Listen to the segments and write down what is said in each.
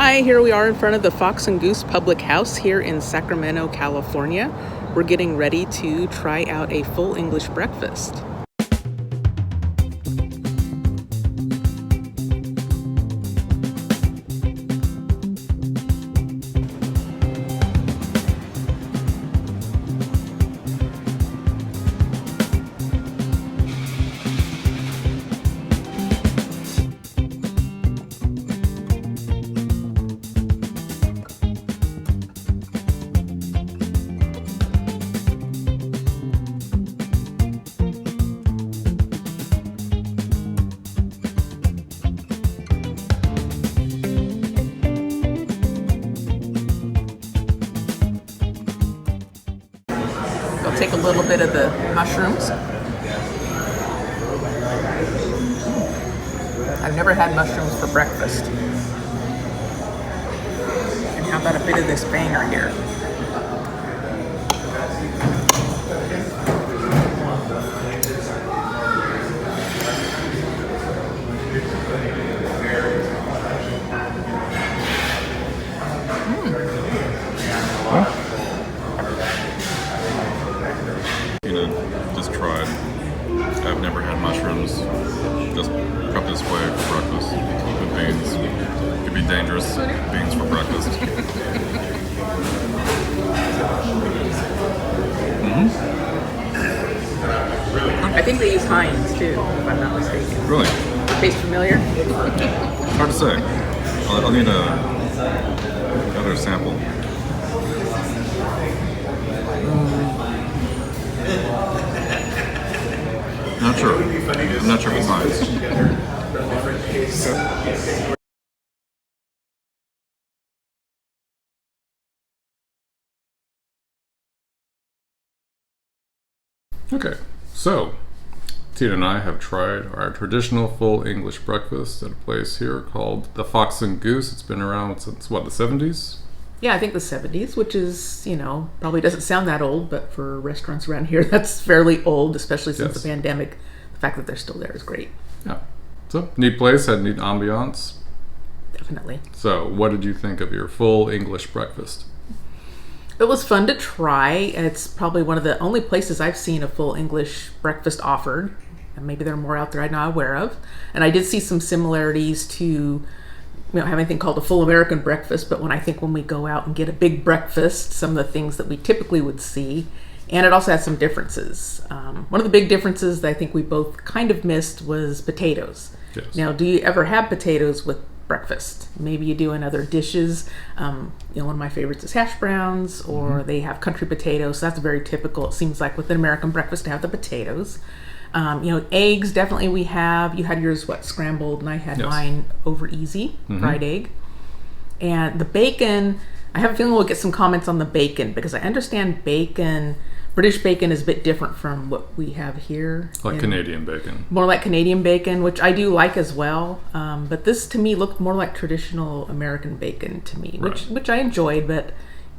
Hi, here we are in front of the Fox Goose Public House here in Sacramento, California. We're getting ready to try out a full English breakfast. I'll take a little bit of the mushrooms. I've never had mushrooms for breakfast. And how about a bit of this banger here? Just tried. I've never had mushrooms. Just prepped this way for breakfast with beans. Could be dangerous. Beans for breakfast. I think they use Heinz too, if I'm not mistaken. Really? Taste familiar? Hard to say. I'll need another sample. Not sure. I'm not sure if it's Heinz. Okay, so Tina and I have tried our traditional full English breakfast at a place here called the Fox and Goose. It's been around since, what, the 70s? Yeah, I think the 70s, which is, probably doesn't sound that old, but for restaurants around here, that's fairly old, especially since the pandemic. The fact that they're still there is great. Yeah. So, neat place, had neat ambiance. Definitely. So, what did you think of your full English breakfast? It was fun to try. It's probably one of the only places I've seen a full English breakfast offered. And maybe there are more out there I'm not aware of. And I did see some similarities to we don't have anything called a full American breakfast, but when we go out and get a big breakfast, some of the things that we typically would see, and it also has some differences. One of the big differences that I think we both kind of missed was potatoes. Yes. Now, do you ever have potatoes with breakfast? Maybe you do in other dishes. One of my favorites is hash browns, or they have country potatoes. So that's very typical, it seems like, with an American breakfast to have the potatoes. Eggs, definitely we have. You had yours, scrambled, and I had mine over easy, fried egg. And the bacon, I have a feeling we'll get some comments on the bacon, because I understand British bacon is a bit different from what we have here. Like Canadian bacon. More like Canadian bacon, which I do like as well. But this, to me, looked more like traditional American bacon to me, which I enjoyed. But,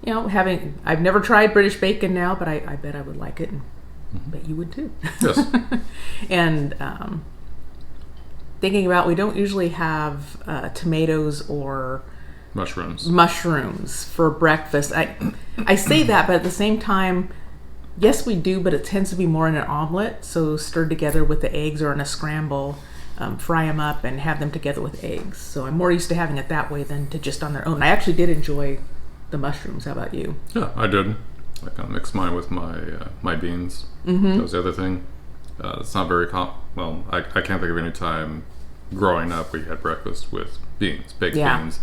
I've never tried British bacon now, but I bet I would like it. I bet you would too. Yes. And thinking about, we don't usually have tomatoes or mushrooms for breakfast. I say that, but at the same time, yes, we do, but it tends to be more in an omelet. So stirred together with the eggs, or in a scramble, fry them up and have them together with eggs. So I'm more used to having it that way than to just on their own. I actually did enjoy the mushrooms. How about you? Yeah, I did. I kind of mixed mine with my beans. That was the other thing. It's not very I can't think of any time growing up we had breakfast with beans, baked beans.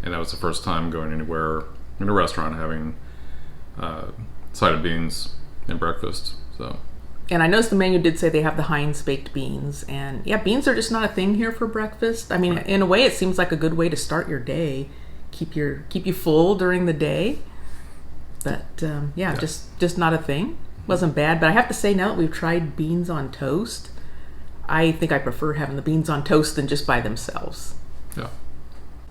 And that was the first time going anywhere in a restaurant having side of beans in breakfast. So. And I noticed the menu did say they have the Heinz baked beans. And beans are just not a thing here for breakfast. I mean, in a way, it seems like a good way to start your day. Keep you full during the day. But just not a thing. Wasn't bad, but I have to say, now that we've tried beans on toast, I think I prefer having the beans on toast than just by themselves. Yeah.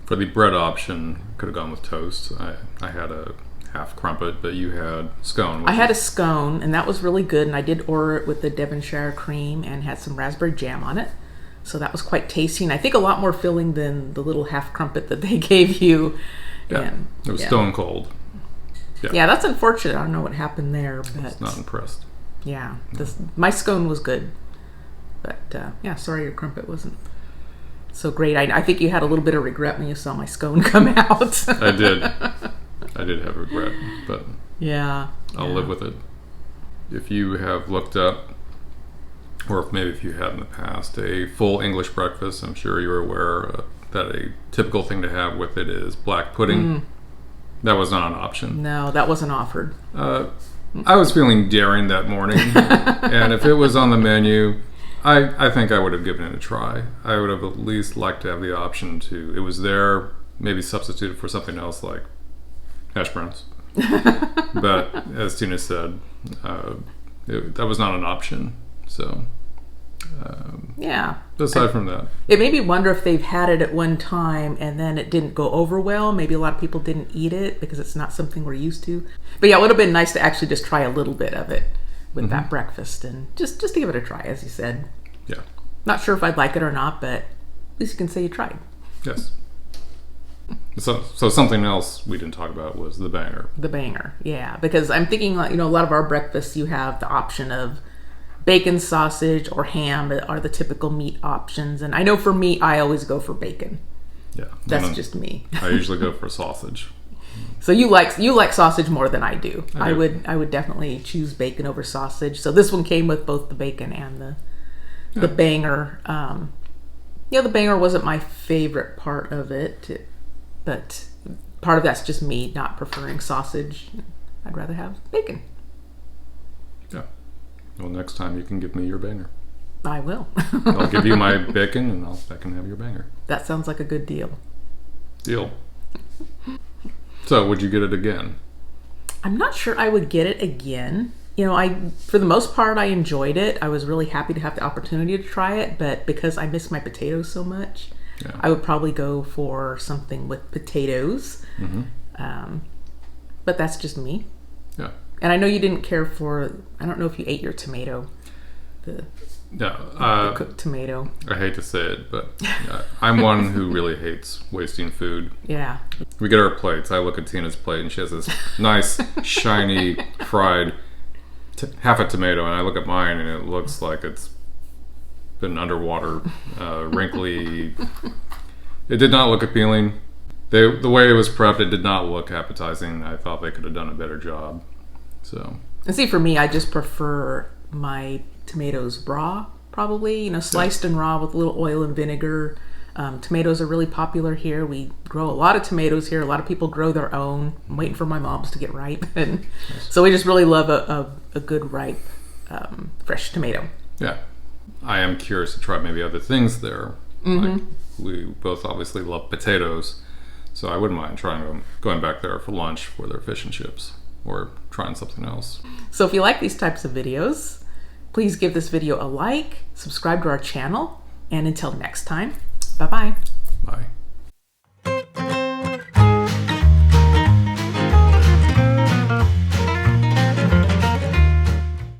For the bread option, could have gone with toast. I had a half crumpet, but you had scone. I had a scone, and that was really good, and I did order it with the Devonshire cream and had some raspberry jam on it. So that was quite tasty, and I think a lot more filling than the little half crumpet that they gave you. Yeah, And, it was stone cold. Yeah, that's unfortunate. I don't know what happened there, but I was not impressed. Yeah, my scone was good, but yeah, sorry your crumpet wasn't so great. I think you had a little bit of regret when you saw my scone come out. I did have regret, but yeah, I'll live with it. If you have looked up, or maybe if you had in the past, a full English breakfast, I'm sure you're aware that a typical thing to have with it is black pudding. That was not an option. No, that wasn't offered. I was feeling daring that morning, and if it was on the menu, I think I would have given it a try. I would have at least liked to have the option to, it was there, maybe substituted for something else like hash browns. But as Tina said, that was not an option. So, yeah. Aside from that, it made me wonder if they've had it at one time and then it didn't go over well. Maybe a lot of people didn't eat it because it's not something we're used to. But yeah, it would have been nice to actually just try a little bit of it with that breakfast and just to give it a try, as you said. Yeah. Not sure if I'd like it or not, but at least you can say you tried. Yes. So something else we didn't talk about was the banger. The banger, yeah. Because I'm thinking, a lot of our breakfasts, you have the option of bacon, sausage, or ham are the typical meat options. And I know for me, I always go for bacon. Yeah. That's just me. I usually go for sausage. So you like sausage more than I do. I do. I would definitely choose bacon over sausage. So this one came with both the bacon and the banger. The banger wasn't my favorite part of it, but part of that's just me not preferring sausage. I'd rather have bacon. Yeah. Well, next time you can give me your banger. I will. I'll give you my bacon, and I can have your banger. That sounds like a good deal. Deal. So, would you get it again? I'm not sure I would get it again. For the most part, I enjoyed it. I was really happy to have the opportunity to try it, but because I miss my potatoes so much, I would probably go for something with potatoes. But that's just me. Yeah. And I know you didn't care for, I don't know if you ate your tomato, the cooked tomato. I hate to say it, but I'm one who really hates wasting food. Yeah. We get our plates. I look at Tina's plate, and she has this nice, shiny, fried half a tomato, and I look at mine, and it looks like it's been underwater, wrinkly. It did not look appealing. The way it was prepped, it did not look appetizing. I thought they could have done a better job. So. And see, for me, I just prefer my tomatoes raw, probably. Sliced and raw with a little oil and vinegar. Tomatoes are really popular here. We grow a lot of tomatoes here. A lot of people grow their own. I'm waiting for my mom's to get ripe. And so we just really love a good ripe fresh tomato. Yeah. I am curious to try maybe other things there. Like we both obviously love potatoes. So I wouldn't mind going back there for lunch for their fish and chips or trying something else. So if you like these types of videos, please give this video a like, subscribe to our channel, and until next time, bye-bye. Bye.